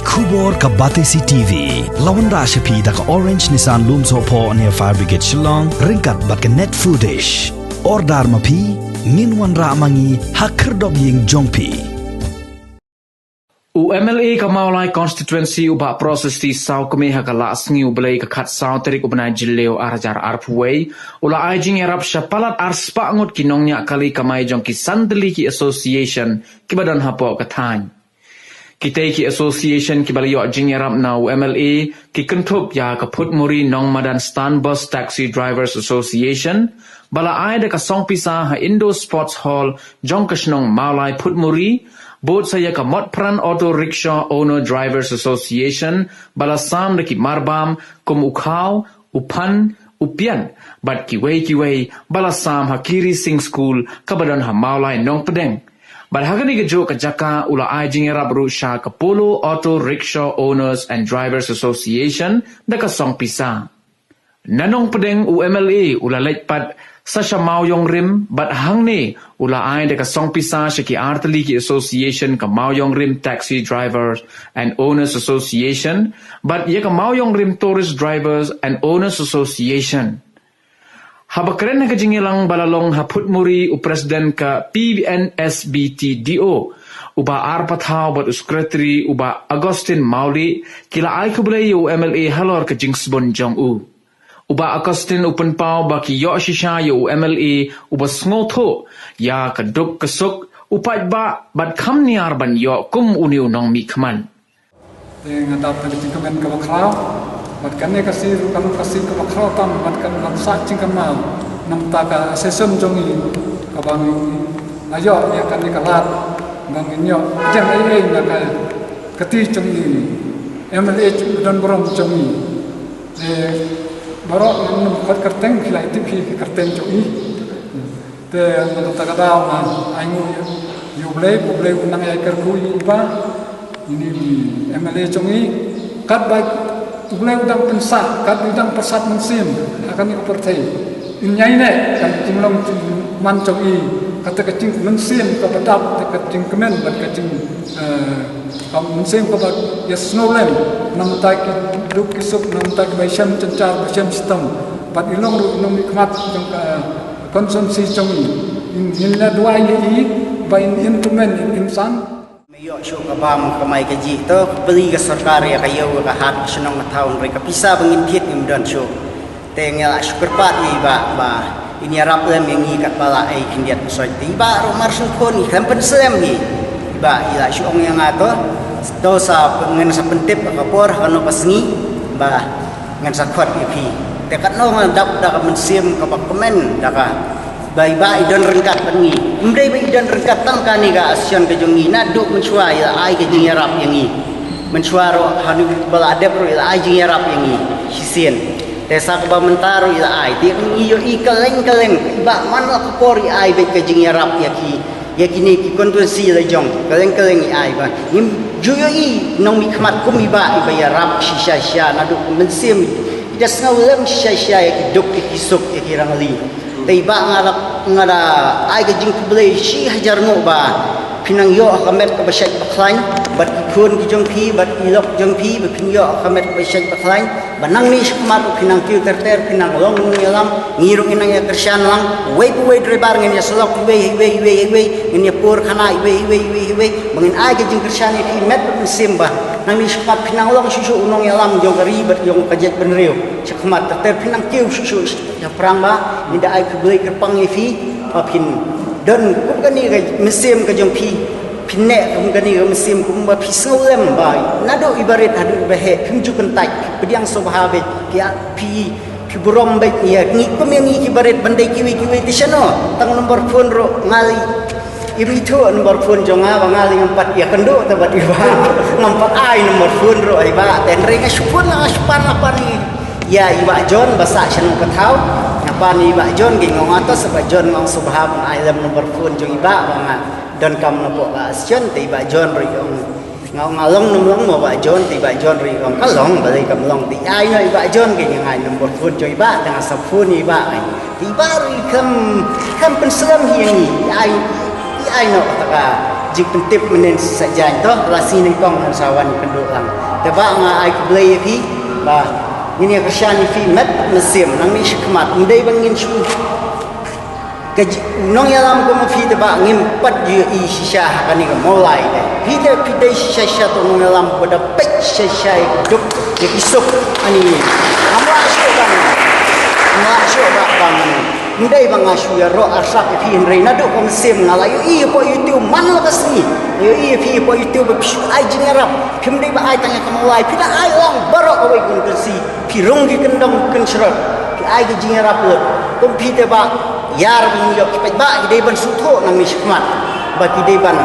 Kubor ka Batesi TV. Lawan Rashapi da ka Orange Nissan Lumso po near Fire Brigade Shillong. Ringkat bat ka net foodish. Ordar mapi. Nginwan ra mangi hakerdog ying jongpi. UMLA ka Maulai constituency uba proses ti saw kami hakala asngi ublay ka kat saw terik ubna jilleo arajar arpway ula ajing yarap siya palat arspa ngot kinongnya kali kamay jong ki sandali ki association kibadan hapo katany. Kitay ki association kibalayo ajing yarap na UMLA ki kentup ya kaput muri nong madan Stan Bus Taxi Drivers Association bala ay da kasong pisa ha Indo Sports Hall jong kasnong Maulai put muri Both saya ka Motpran Auto Rickshaw Owner Drivers Association balasam de ki marbam kum ukhaw upan upian bat kiway balasam hakiri sing school kabadan ha Maulai nong pedeng bat hagani gejo ka jaka ula ajing era berusha ka Polo Auto Rickshaw Owners and Drivers Association da ka song pisa nanong pedeng UMLA ula letpat sa siya mauyong rim bat hang ni ula ay de ka song pisa siya ki artali ki association ka mauyong rim taxi drivers and owners association but ye ka mauyong rim tourist drivers and owners association habakren na kajingilang balalong haput muri u president ka PNSBTDO uba arpathaw bat secretary uba Agustin Mauli kila ay kublay u MLA halor ka jingsbon jong u Uba Agustin upan pao baki yo shisha yo MLA uba sngoto ya kaduk kesuk upat ba bat kam niar ban yo kum uniu nong mi kman. Dengan dapat dicingkamen ke bakrau, bat kane kasih ke bakrau tam bat kan laksa cingkamal nam taka sesum jongi kabang ayo ya kane kalat ngang inyo jang ai na ka kati jongi MLA dan borong jongi Baru yang buat kerteng kilai tipi kerteng cuci, te menurut kata orang ayu yublay unang ayah kerkui iba ini MLA cuci kat baik yublay udang pensak kat udang persat mensim akan ikut ini kan jumlah man cuci kata kecing mensim kepadap kecing kemen bat kecing mensim kepada ya snowland nampak duk kisuk nampak baisam cencar baisam sistem bat ilong nikmat jong konsumsi jong inna dua yi bain instrumen insan Mayo syuk kabam kamay kaji to beli ke sarkar ya kayo ka hat senong tahun mereka bisa pengintit imdan syuk tengel syukur pat ni ba ini arab lem yang kat bala ai kindiat soi tiba romar sukon kan pensem ni ba ila syuk yang ato dosa ngan sa pentip kapor kano pasngi ba ngan sa khot ipi tekat no dap da mensim ka komen da ka bai bai don rengkat pengi mdai bai don rengkat tang kani ga asyan ke jongi naduk mencuai la ai ke jing yarap yangi mencuaro hanu bala adep ro la ai jing yarap yangi hisien desa ka mentaro ila ai ti iyo ikaleng ba man la kapor ai bai ke jing yarap yaki yakini ki kontusi la jong kaleng ai ba nim juyo i nong mi khmat kum iba ya rap shisha nadu mensim ida ngawlem shisha ki dok ki sok ki rangali teiba ngara ai ga jing kublai shi hajar mo ba pinang yo kamet ka basyat baklain bat kun ki jong pi bat ilok jong pi pin yo kamet ka basyat baklain banang ni khmat pinang ki ter pinang long ngelam ngirung inang ya kersyan lang we driver ngin ya selok we ngin ya pur khana we mengin ai ga jing kersyan ki met mesim ba nang ni khmat pinang long susu unong ya lam jong kari bat jong kajet benriu khmat ter pinang ki susu ya perang ba ni da ai kublai kerpang fi pin dan kum kani ga mesim ka jong pi pinne kum kani ga mesim kum ba pisau lem bai nado ibarat hadu bahe pim ju kentai pediang sobhabe ya pi burom baik ya ni kum yang ni ibarat bandai kiwi di sana tang nomor phone ro ngali ibi tu nomor phone jonga bangali ngampat ya kendo tabat iba ngampat ai nomor phone ro iba tenre ga supun la supan apa ni ya iba jon basa sanu katau apa ni iba jon ge ngong atas sebab jon ngong subhab ailam nomor phone jo iba bangat dan kam nopo la sion te iba jon ri ngong ngalong nomlong mo ba jon te iba jon ri ngong kalong balai kam long ti ai no iba jon ge ngai nomor phone jo iba dengan sa phone iba ai iba ri kam pensem hi ai no taka jik pentip menen sajan toh lasi ning kong kan sawan kenduk lang teba nga ai blay fi ba ini kersian fi mat mesim nang ni shikmat ndai bangin shu nong yalam ko fi teba ngim pat je i shisha kan ni mulai fi de shisha to nong yalam ko da pek shisha duk je isuk ani amra shu ba bang ndai bang ashu ya ro arsak fi reina do kom sem ngalayu i po youtube man la kasni yo i fi po youtube pshu ai jingarap kim dei ba ai tanya kamulai fi da ai long barok awai kun kasi fi rong ki kendong kun shrot fi ai ki jingarap le kom fi te ba yar bing yo ki ba ki dei ban sutho nang mi shikmat ba ki dei ban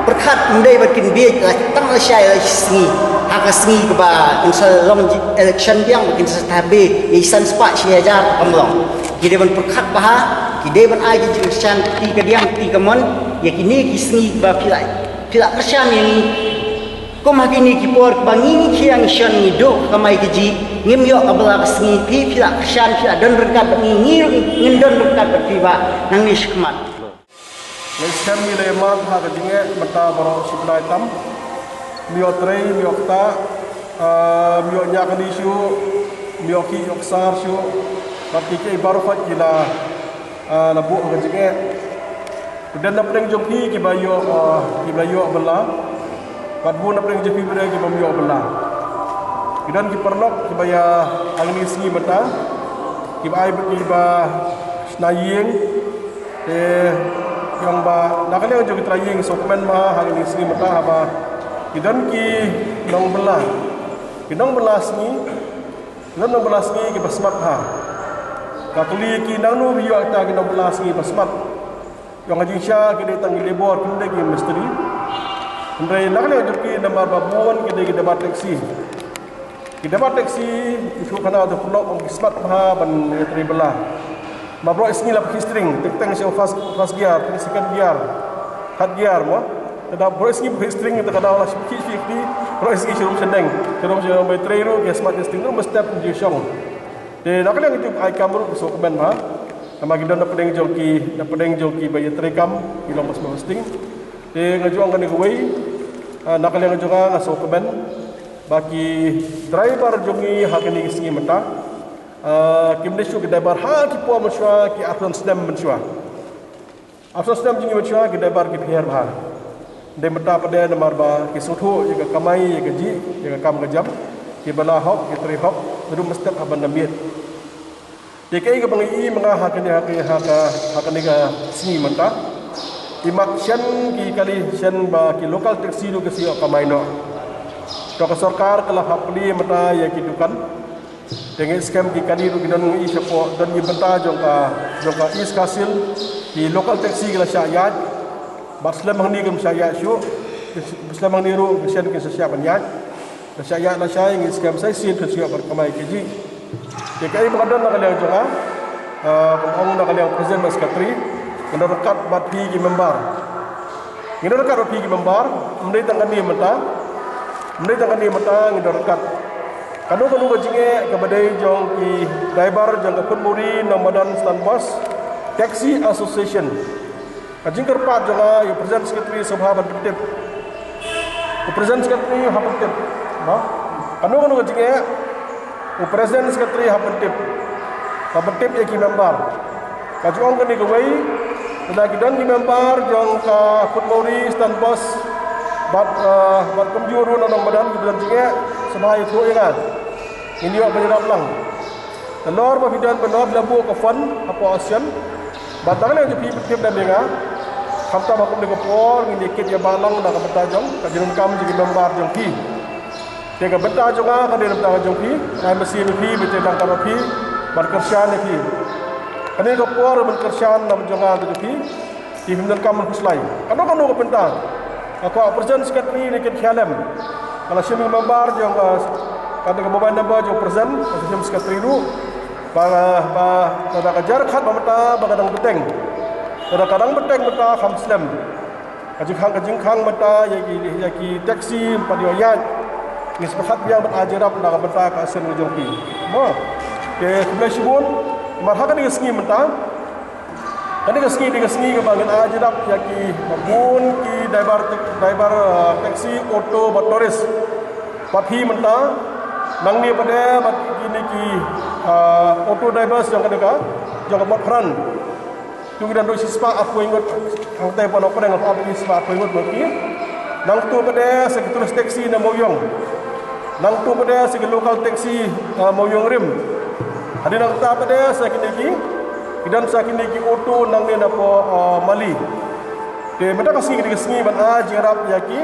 perkhat ndai ba kin bi la tang la shai la sngi haka sngi ke ba insal long election biang kin sa tabe isan spa shia jar kamlong kita ban perkat baha kita ban aja jurusan tiga diam tiga mon ya kini kisni ba pila kersan yang ko makini kipor bangini kiang shan ngido kamai keji ngim yo abla kisni pila kersan pila don berkat ngir ngendon berkat piba nang ni skmat Leskan mi lemat ha kejinge mata baro supply tam mio trei mio ta mio nyakani shu mio ki yoksar shu Bagi ke baru fat gila labu kejinge dan napeng joki ki bayo bela badbu napeng joki bere ki bayo bela dan ki pernok ki baya angni singi mata ki ai ki ba snaying yang ba nakale joki traying sokmen ma angni singi mata haba dan ki nong bela singi dan nong bela singi ki basmat ha Katuli ki nanu biyo ta ki nabla singi basmat yang ajisha ki datang ki lebor kinde ki misteri ndai nakle joki nambar babon ki de dapat taksi isu kana do pulau ong basmat ha ban tri bela mabro isni la string tekteng se fast gear ni second gear third gear mo da bro isni string ta kada la ki bro isni shirum sendeng shirum betri ro ki smart string no step ji shong de nakale yang itu ai kamru so kemen ma nama kita na pedeng joki bayi terekam ilong mas hosting de ngajuang kan kuwei nakale yang juga ngaso kemen bagi driver jongi hakini singi mata kimdesu ke driver ha ki po maswa ki afron stem maswa jingi maswa ki driver ki pher ba de mata pada namar ba ki suthu ya kamai ya ji ya kam gajam ki bala hok ki tri hok beru mestep aban namiet dekai ke bangi mga hakani ka singi manta imak shen ki kali shen ba ki local taxi do ke sio kamai no to ka sarkar kala hapli mata ya ki dukan dengan scam ki kali do gidan i sapo dan ni banta jongka is kasil ki local taxi kala syayat baslam mangni kem syayat syu baslam mangni ro shen ke syayat banyat syayat la syai ngi scam sai sin ke sio kamai keji dekai pengadon nak kalian juga pemong nak kalian present mas sekretari menerekat bat pi ki member ngirekat bat pi ki member mendai tangani mata ngirekat kanu jinge kabadai jong ki driver jong ka kunmuri namadan stanbos taxi association kajing kerpat juga you present secretary sabha bertip present secretary hapatip ba kanu jinge Presiden Sekretari Hapentip ya ki member. Kajuang kini kawai, lagi dan ki member jong ka Kutmori Stan Bos bat kemjuru nanong badan ki bulan jinge sebagai itu ingat. Ini wak penyerap lang. Telur bafidan benar labu ke fund apa asian. Batang yang jadi petip dan dengar. Kamta bakum de kopor ngini kit ya balang na ka betajong kajun kam jadi member jong ki. Tega beta juga kan dia beta jongki, ai mesin pi beta tangkap pi, berkersian pi. Kani kopor berkersian nam jonga tu pi, di himdan kam kuslai. Kano ko pentang. Aku present sekretari ni ket khalem. Kalau simi member jong kada ka mobile number jong present, simi sekretari ru. Kada kajar khat bata bagadang beteng. Kada kadang beteng beta kham slam. Kajing khang bata yaki taxi padioyat. Nisbahat yang berajarap nak benta ka sen ngejongki. Mo. Ke sebelah sibun marhakan ni sengi menta. Kani kesengi ke bangun ajarap yaki mabun ki driver taksi auto motoris pathi menta nang ni pada bat kini ki auto drivers yang kadeka jangan buat peran tu kita doi sispa aku ingat ang tay pano ko dengan apa sispa aku ingat maki nang tu pada sekretaris taksi na moyong nang tu pada sekretaris lokal taksi moyong rim ada nang ta pada sekini dan sakin ki auto nang ni napo mali de mata kasni ban ajarap yaki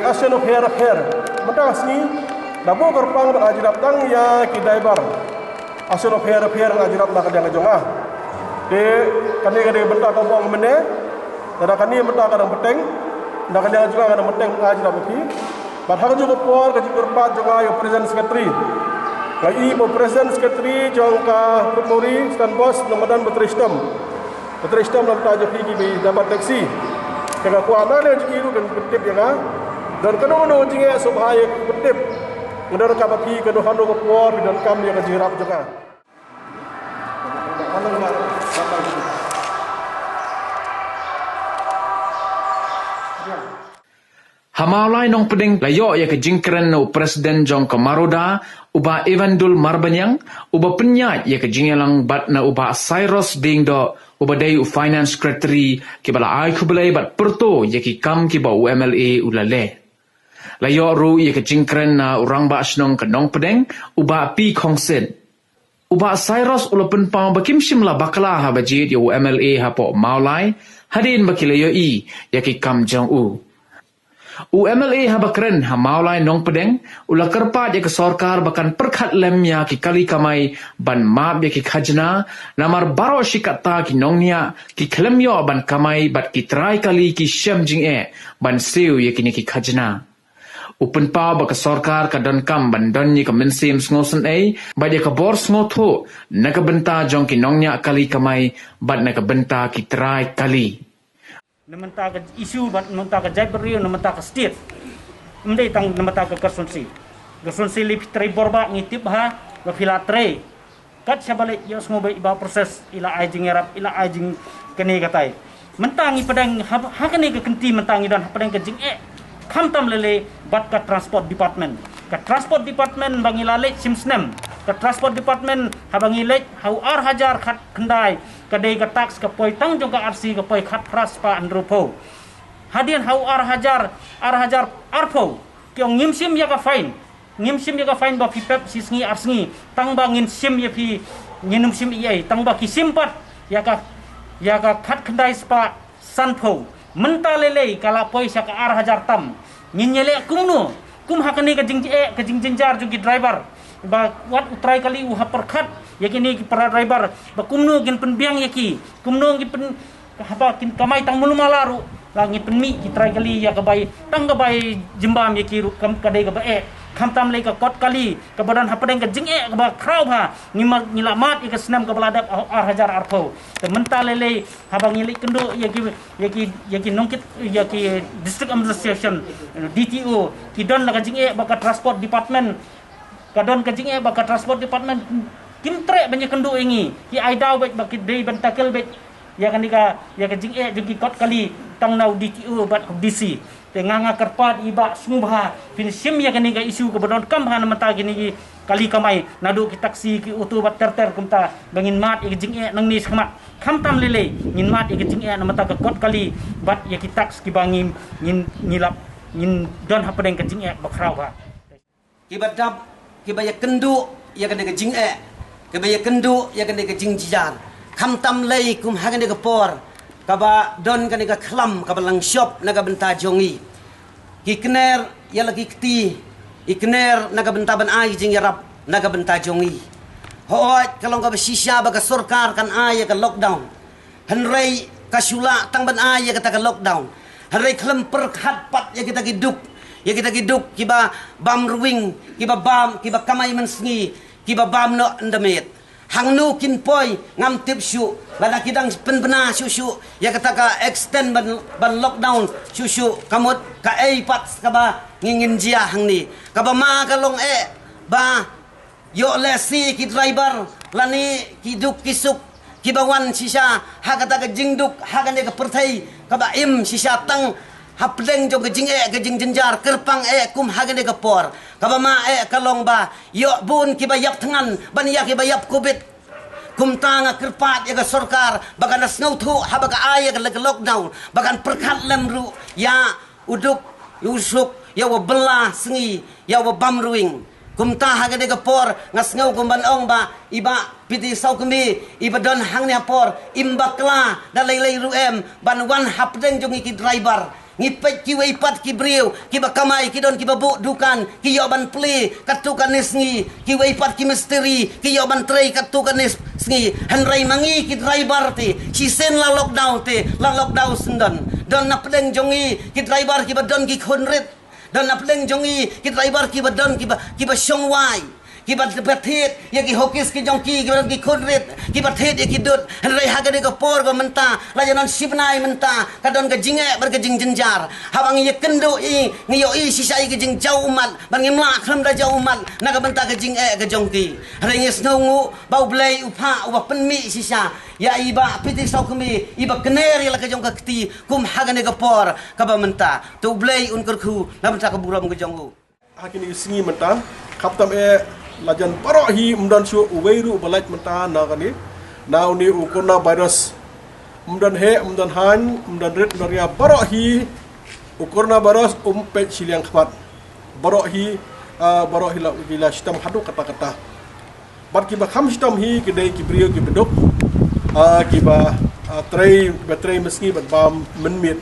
asen of hair mata kasni nabo korpang ban ajarap tang ya ki driver asen of hair ajarap nak dia ngajonga de kani benta ka bong mene tada kani benta ka dang peteng ndak dia juga ka dang peteng ajarap ki padahal juga por ka jikurpat jonga yo present secretary Lagi Presiden Sekretari Jangka Pemuri Stan Bos Ramadan Beteristam dalam tajuk ini dapat taksi. Jaga kuana le jiru dan petip ya dan kanu jinge subhaya petip. Ngadar ka baki kanu hanu ko por dan kam ya ka jirap juga. Hamaulai nong pedeng layo ya ke jingkeren no Presiden Jong Kamaroda uba Evandul Marbanyang uba penyat ya ke jingelang bat na uba Cyrus Dingdo uba day Finance Secretary ke bala ai kubelai bat perto ya ki kam ki ba UMLA ulale. Layo ru ya ke jingkeren na urang ba asnong ke nong pedeng uba pi kongsen. Uba Cyrus ulapen pang bakim simla bakala ha bajit ya UMLA ha po maulai hadin bakilayo i ya ki kam jong u. UMLA habakren hamaulai nong pedeng ula kerpat ya ke sorkar bahkan perkat lemnya ki kali kamai ban map ya ki khajna namar baro shikata ki nongnya ki klemyo ban kamai bat ki trai kali ki shem jing ban siu ya ki khajna upen pa ba ke sorkar ka don kam ban don ni ka mensim sngosen ba ya ka bor sngoto na ka benta jong ki nongnya kali kamai bat na ka benta ki trai kali namenta ke isu namenta ke jabri namenta ke state mendai tang namenta ke konsumsi lebih borba ngitip ha la filatre kat sabalik yo semua ba proses ila ajing erap ila ajing kene katai mentangi pedang ha kene ke kenti mentangi dan pedang ke jing kham tam lele bat ka transport department bangi lale simsnem ka transport department ha bangi lek hau ar hajar khat kendai kadai ka tax ka poi tang jong ka RC ka poi khat pras pa andropo hadian hau ar hajar arpo kyong ngimsim ya ka fine ba pipep sisngi arsngi tang ba ngin sim ya pi nginum sim iai tang ba ki simpat ya ka khat kendai spa sanpo mentalele kala poi sa ka ar hajar tam nyinyele kumno kum hakani ka jingjar jugi driver ba wat utrai kali uha perkhat yakini ki para driver ba kumno gin penbiang yaki kumno gi pen haba kin kamai tang mulu malaru langi penmi ki trai kali ya ka bai tang ka bai jimbam yaki ru kam kadai ka ba kham tam le ka kot kali ka badan hapadeng ka jing ka ba kraw ha nilamat ka senam ka baladap ar hajar arpo te mentalele haba ngili kendo yaki nongkit yaki district administration DTO ki don la ka jing ba ka transport department kadon kajing baka transport department kimtre banyak kendo ingi ki aidau bet baki dei bentakel bet ya kan dika ya kajing jugi kot kali tang nau DTO bat DC te nganga kerpat iba sumba finishim ya kan dika isu kebodon kam han mata gini kali kamai nadu ki taksi ki utu bat terter kumta bangin mat ya kajing nang ni skmat kham tam lele ngin mat ya kajing na mata ka kot kali bat ya ki taks ki bangim ngin ngilap ngin don hapadeng kajing bakrau ha kibadap kibaya kendu ya kena ke jing kibaya kendu ya kena ke jing jijar kham tam lei kum ha kena ke por kaba don kena ke khlam kaba lang shop naga benta jongi ki kner ya lagi kti ikner naga benta ban ai jing yarap naga benta jongi hoat kalau kaba sisya baga sorkar kan ai ka lockdown hanrei kasula tang ban ai ya kata ka lockdown hanrei khlam per khat pat ya kita giduk ya kita giduk kiba bam ruwing kiba kamay mensngi kiba bam no ndamit hangnu kin poi ngam tip syu lada kidang penbena syu ya kata ka extend ban lockdown syu kamot ka pat kaba ngingin jia hangni kaba ma kalong ba yo lesi ki driver lani kiduk kisuk kibawan sisa hakata ke jingduk hakane ke pertai kaba im sisa tang hapdeng jong ke jing jenjar kerpang kum hagane ke por kaba ma kalong ba yo bun kiba yap tangan ban ya kiba yap kubit kum tanga kerpat ya ke sorkar bagan snow thu habaga aya ke lockdown bagan perkat lemru ya uduk yusuk ya wa bela sengi ya wa bamruing kum ta hagane ke por ngas ngau kum ban ong ba iba piti sau kemi iba don hang ne por imbakla dalai ruem ban wan hapdeng jong iki driver ngipet ki weipat ki briu ki bakamai ki don ki babu dukan ki yoban pli katukan nisngi ki weipat ki misteri ki yoban trei katukan nisngi hanrai mangi ki driver ti si sen la lockdown sendan don napdeng jongi ki driver ki badon ki khonret don napdeng jongi ki driver ki badon ki ba shongwai ki bathet ya ki hokis ki jongki ki khonret ki bathet ya ki dut hanrai hagade ko por go menta lajanon sipnai menta kadon ke jinge ber ke jing jenjar habang ye kendo ngiyo sisai ke jing jau umat ban ngimla khram da jau umat naga benta ke jing ke jongki hanrai ngis nungu bau blai upha uba penmi sisa ya iba piti sau kemi iba keneri la ke jong ke kti kum hagane ko por kaba menta tu blai unkurku na benta ke buram ke jongu hakini singi menta kaptam lajan parohi umdan syu uweiru balaj menta nagani nauni ukuna virus umdan han umdan rit naria parohi ukurna virus umpet siliang khapat parohi la gila sistem hadu kata-kata bar kiba kham sistem hi kidai kibrio kibeduk kiba trei meski bam menmit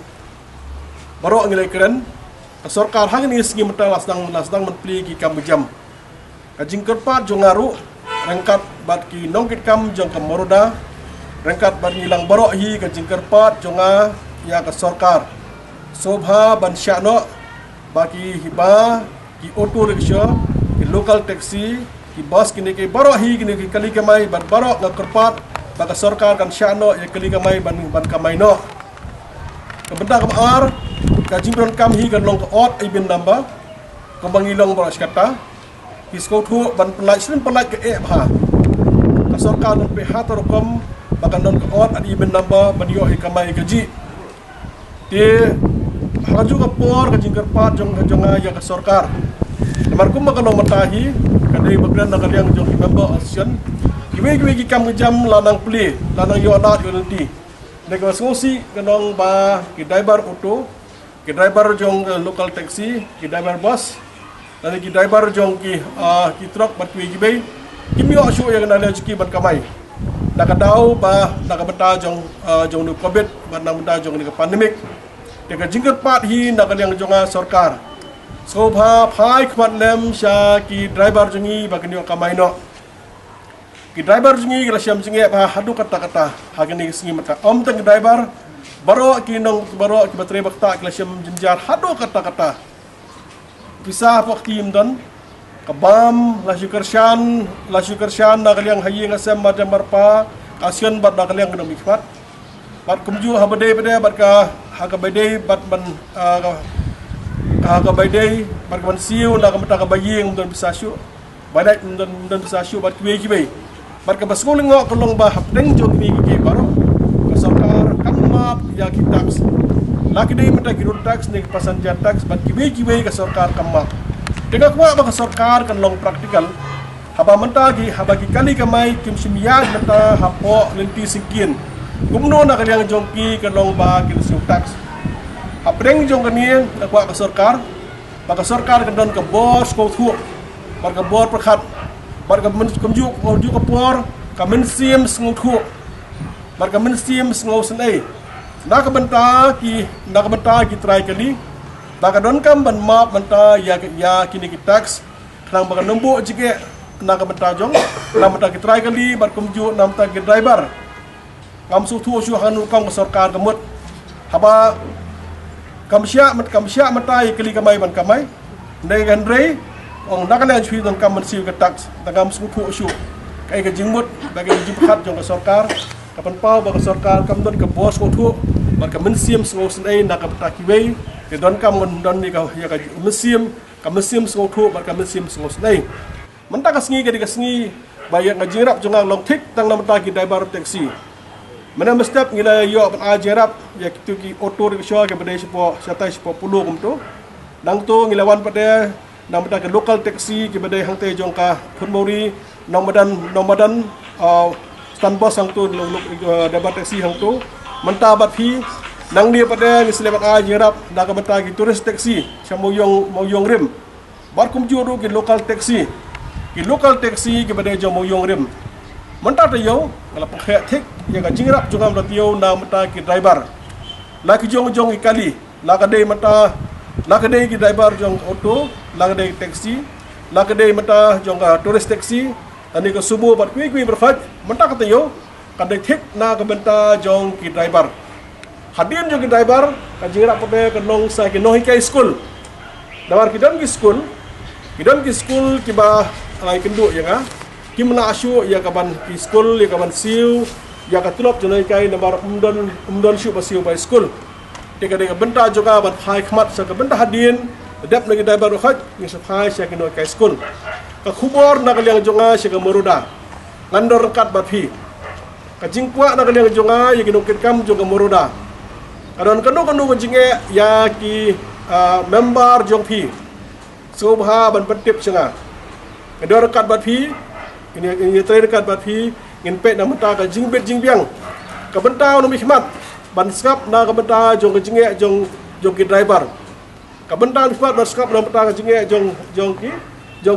baro ngilai keren sarkar hangni sgi menta lasdang menpli ki kambujam kajing kerpat jongaru rengkat bat ki nongkit kam jong ke moroda rengkat bat ngilang barok hi kajing kerpat jonga ya ke sorkar sobha ban syakno baki hiba ki auto rickshaw ki local taxi ki bus kini ki barok hi kini ki kali kamai bat barok ngak kerpat baka sorkar kan syakno ya kali kamai ban kamai no kebenda kamar kajing don kam hi kan long ke ot ibin namba kembangilong barok skata kisko thu ban pelaj ke bha kasarkar dan pihak terukum bakan don keot adi ben namba banyo ikamai gaji te haju kapor kajing kerpat jonga ya kasarkar namarkum bakan matahi kadai bagran nak yang jong member association kiwe ki kam jam lanang pli lanang yo adat yo nanti negosiasi kanong ba ki driver auto ki driver jong local taxi ki driver bus dan ki driver jong ki truck bat ki bay kimio asu yang na ki bat kamai nakadau ba nakabata jong nu covid bat nang bata jong ni pandemic de ka jingkat pat hi nakaliang jonga sarkar sobha phai khmat lem sha ki driver jongi ba kinio kamai no ki driver jongi la syam jinge ba hadu kata-kata hagani singi mata om tang driver baro ki batre bakta ki la syam jinjar hadu kata-kata pisah waktu imdan kabam la syukarshan nakaliang hayi ngasem madam barpa kasian bat nakaliang kena mikmat bat kumju habade bat ka hakabade bat ban hakabade bat ban siu nak mata ka baying dan bisa syu badak dan bisa syu bat kiwe bat ka baskul ngok kolong ba hapdeng jog ni ki baro kasarkar kamap ya kitaks laki dai mata kirun tax ni passenger tax bat kiwe ka sarkar kamma tengah kuat baka sarkar kan long praktikal haba menta gi haba ki kali kamai kim simyang mata hapo lenti sikin kumno na kaliang jongki kan long ba ki tax apreng jong kani kuat ka sarkar baka sarkar kan don ka bos ko thu bar ka bor prakhat bar ka kumju ka por ka mensim sngu thu bar ka mensim sngu senai nak benta ki try kali baka don kam ban map benta ya kini ki tax nang baka numbu jike nak benta jong nam benta ki try kali bar kumju nam ta ki driver ngam su thu su hanu kong sarkar kamut haba kamsya mata kali kamai ban kamai nei gan rei ong nakalan chui don kam siu ka tax tagam su thu su kai ka jingmut bagi jiphat jong ka sarkar kapan pau baka sarkar kam don ka bos ko thu bar ka mensim sngo snai nak beta kiwe ke don kam don ni ka ya ka mesim sngo thu bar ka mesim sngo snai menta ka sngi ka sngi bayak ngajirap jonga long thik tang nam ta ki driver taxi Mana mestap ngila yo ban ajarap ya kitu ki otor ki syo ke bade sipo satai sipo pulu kum tu. Nang tu ngilawan pada nang bada ke local taxi ki bade hang te jong ka Phunmori nomadan stand bus hang tu dapat taxi hang tu menta bat phi nang dia pada ni selebat ajarap dah ka bata ki tourist taxi moyong rim. Bar kum juru ki local taxi. Ki local taxi ki bade jong moyong rim. Menta te yo ngala pekhe thik ya ka jingrap jongam ratio na menta ki driver. La ki jong ikali la ka dei menta la ka dei ki driver jong auto la ka dei taxi la ka dei menta jong tourist taxi ani ka subuh bat kui berfat menta ka te yo ka dei thik na ka menta jong ki driver. Hadin jong ki driver ka jingrap pade ka nong sa ki nohi kai school. Dawar ki dan ki school ki ba ai kendu ya ka kimna asu ya kaban ki school ya kaban siu ya ka tulop jonai kai nambar umdon shu ba siu ba school teka de benta juga ban phai khmat sa ka benta hadin dep lagi dai baru khat ni sa phai sa ki no kai school ka khubor na ka liang jonga sa ka moruda ngandor kat bat phi ka jingkwa na ka liang jonga ya ki no kam jonga moruda kadon kanu jinge ya ki member jong phi subha ban petip changa kador kat bat phi ini terakhir dekat bat phi ngin pe na mata ka jingbet jingbiang ka benta no hikmat ban skap na ka benta jong ka jinge jong ki driver ka benta hikmat ban skap na mata ka jinge jong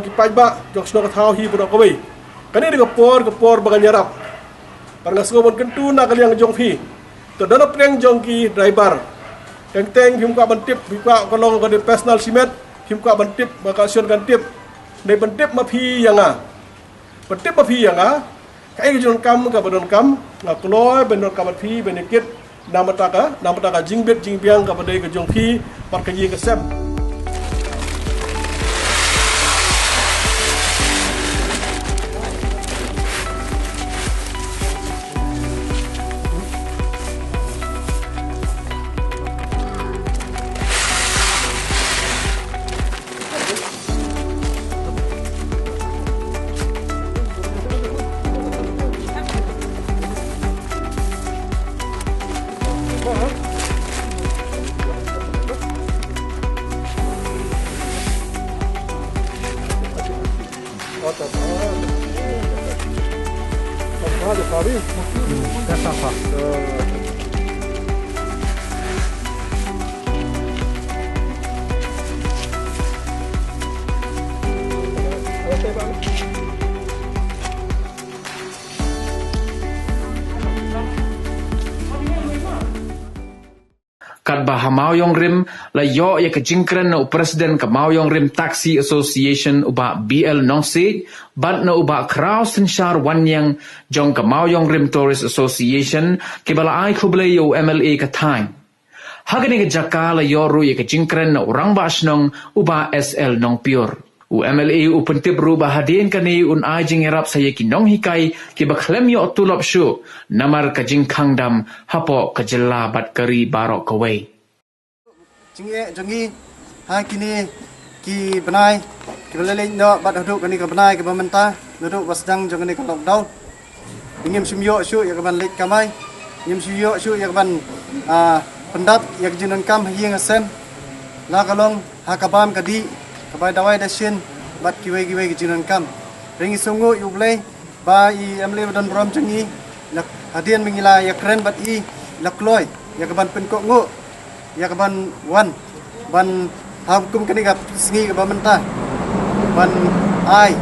ki pajba jong sno ka thau hi pro ko bai kani de ka por bagan yarap par ngas bon kentu na ka liang jong phi to dana preng jong ki driver teng him ka ban tip bi ka long ka de personal simet him ka ban tip ba ka sion kan tip de ban tip ma phi yanga Petip api yang kai ke kam ka badon kam na kloy benor ka phi benekit namataka jingbet jingbiang ka badai ke jong phi par ka yi ke sem. Kat bah Mauyong Rim la yo ya ke jingkren na presiden ke Mauyong Rim Taxi Association uba BL Nongsi bat na uba Kraus Tenshar Wanyang jong ke Mauyong Rim Tourist Association ke bala ai khublay yo MLA ke time. Hagani ke jaka la yo ru ya ke jingkren na urang ba asnong uba SL Nong Pure. U MLA u pentip ru bahadien kani un ai jingerap saya ki nong hikai ki bakhlem yo tulop shu namar ka jingkhang dam hapo ka jela bat kari barok kawai. Jinge jongi ha kini ki benai ki belele no bat duduk kani ka benai ka bamenta duduk wasdang jong kani ka lockdown ingim simyo shu ya ka ban lek kamai ingim simyo shu ya ka ban pendap ya jinon kam hieng asem la kalong ha kabam kadi kabai dawai dasin bat kiwai ki jinon kam ringi sungu yublei ba I emle badan brom jengi lak hadian mengila ya keren bat I lakloi ya kaban penkok ngu ya kaban wan ban hukum kani gap singi ka bamenta ban ai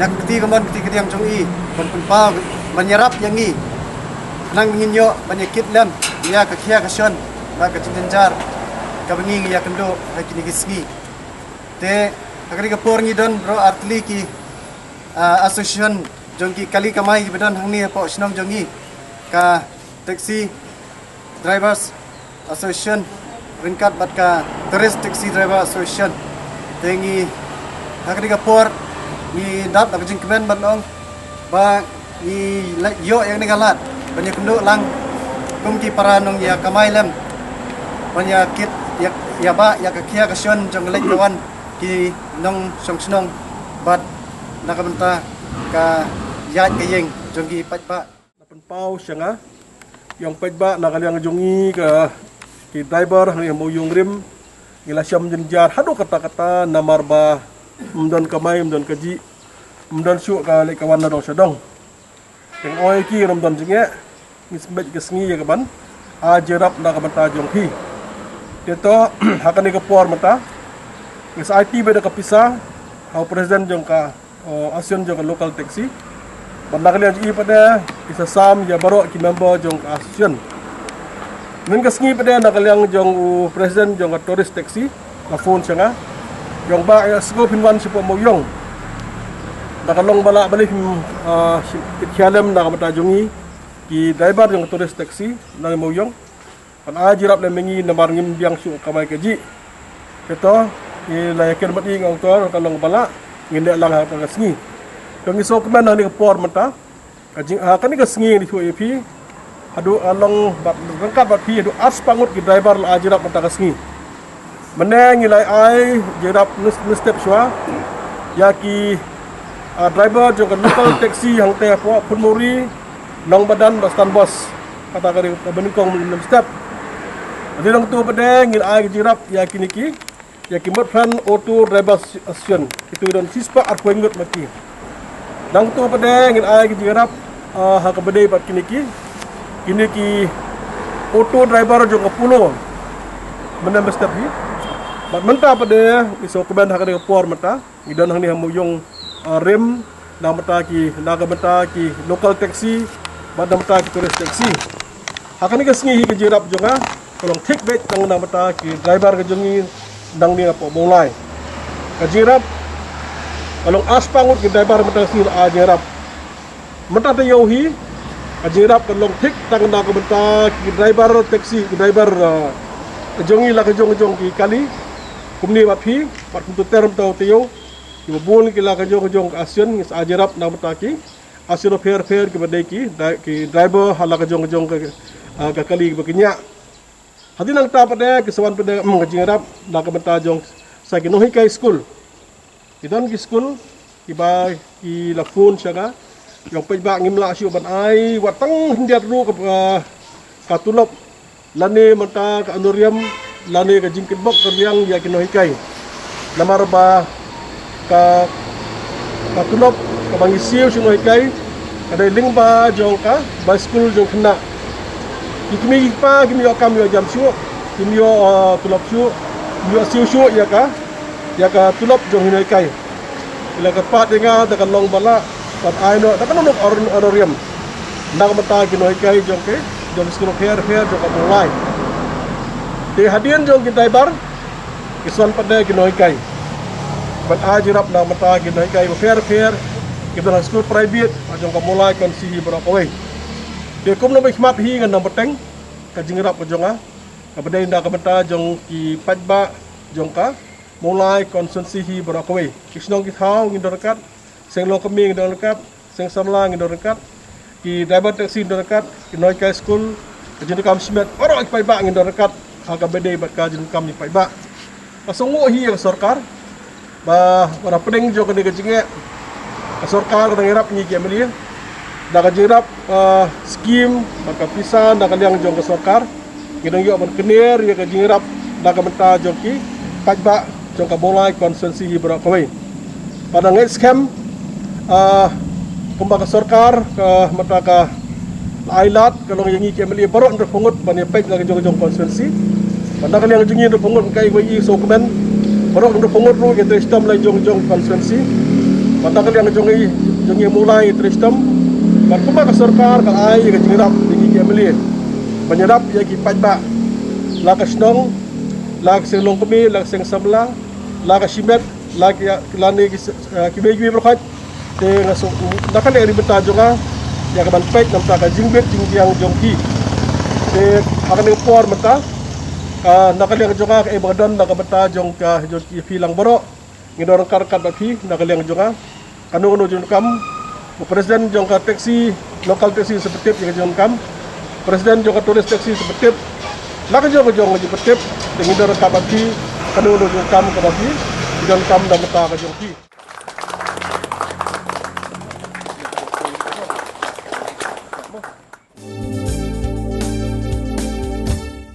ya keti kaban keti yang jong I ban penpa ban yarap yang I nang nginyo banyakit lam ya ka kia ka son ba ka cinjar ka bengi ya kendo hakini gisgi te agari ka por ngidon bro artli ki association jongki kali kamai bedan hangni po snong jongi ka taxi drivers association ringkat bat ka tourist taxi driver association tengi agari ka por ni dat ak jing kemen ban ong ba ni yo yang ni galat banyak kendo lang kumki para nong ya kamai lem banyak kit ya ba ya ka kia ka son jong lek lawan ki nong song snong bat nakabenta ka yat ka yeng jong ki pat ba pen pau changa yang pajba nak kalian jongi ke driver yang mau yung rim ngila syam jenjar hadu kata-kata namar ba mdan kamai mdan kaji mdan syuk ka le kawan na dong sadong yang oi ki ramdan jinge ngisbet kesngi ya kaban a jerap na kabanta jong hi itu hakani ke por mata ngis IT beda kapisa hau presiden jong ka asion jong local taxi Bandakalian ji pada isa sam ya barok ki member jong asion. Min kasngi pada nakaliang jong presiden jong tourist taxi na phone sanga. Jong ba ya sgo pinwan sipo mo yong. Nakalong bala balik khialem na kamata jongi ki driver jong tourist taxi na mo yong. Pan ajirap le mengi namar ngim biang su kamai keji. Keto ni layakin mati ngong tor kalong bala nginde lang ha kasngi. Kami so kemen ni por mata kajing kani kasngi ni FP adu along rangkap pi adu ars pangut ki driver la ajirap mata kasngi meneng ilai ai jirap step shwa ya ki driver jo local taxi yang te po pulmuri long badan bastan bos kata kari benikong 6 step adi long tu pedeng il ai jirap ya kini ki ya ki mot fan auto driver association itu don sispa ar kuengut mati Dang tu pada ngin ai jirap ha ka bedai pat kini ki auto driver jo kapulo menam step hi bat menta pada iso keban ha ka de por mata ngidan hang ni hamu yong rem na mata ki naga mata ki local taxi bat mata ki tourist taxi ha ka ni ka sngi hi ki jirap jo nga kolong thick bet tang na mata ki driver ka jongi dang ni apo mulai ka jirap kalau aspangut ki driver mata sil ajarap mata te yohi ajarap kalau tik tang na ko mata ki driver taxi ki driver jongi la ka jong ki kali kumni wapi pat tu term tau te yo ki bol ki la ka jong asion ngis ajarap na mata ki asiro fair ki badai ki driver hala ka jong ka kali bakinya hadinang ta pada kesawan pada ngajarap na ka mata jong sa kinohi kai school Idan ki school iba ki la phone siya yung pajba ngimla siyo ban ay watang hindi ru ka tulop lani mata ka anuriam lani ka jingkit bok karyang ya kinohikay namar ba ka tulop ka bangisiw sinohikay kada ling ba jong ka ba school jong kena kimi pa kimi okam yo jam siyo kimi yo tulop siyo yo siyo siyo ya ka tulop jong hinay kay ila ka pat nga da long bala pat ay no da kanong ororium ndak mata ginoy kay jong ke jong school fair jong ka mulai di hadian jong kita bar kiswan pada ginoy kay pat ajirap na mata ginoy kay fair kita school private jong ka mulai kon si berakaway di kum no hikmat hi ngan peteng ka jingrap ka jonga ka bedai ndak mata jong ki pajba jong ka mulai konsumsi hi berakawai kisnong kitau ngidorkat seng lo kami ngidorkat seng samla ngidorkat ki driver taxi ngidorkat ki noi kai school kajin kam smet oro pai ba ngidorkat aga bedai bat kajin kam ni pai ba asongo hi yang sarkar ba para pedeng jo kene kajinge sarkar ngirap ni kemeli da kajirap skim maka pisan da kaliang jong ke sarkar ngidong yo ban kenir ya kajirap da kamenta joki pajba jong ka bolai konsensi hi berakawai pada ngai scam kumba ka sarkar ka mata ka ailat kalau yang iki meli barok ndak pungut ban pej lagi jong konsensi pada kali yang jungi ndak pungut kai wi so komen barok ndak pungut ru ke sistem lai jong konsensi pada kali yang jungi mulai sistem ban kumba ka sarkar ka ai ka jingrap iki meli banyarap ya ki pajba la ka snong la seng long kami la seng samla la ka simet la lani ki beji berkat te ngaso nakal eri beta jonga ya ka ban pet nam ta ka jingbet jingjiang jongki te akan por mata nakal yang jonga ka e badan na ka beta jong ka jongki filang boro ngidor karkat bapi nakal yang jonga kanu jong kam presiden jong ka taxi lokal taxi seperti yang jong kam presiden jong ka tourist taxi seperti laka jong ji petip dengan dor kabati kanu jong kam kabati dan kam da mata ka jong ki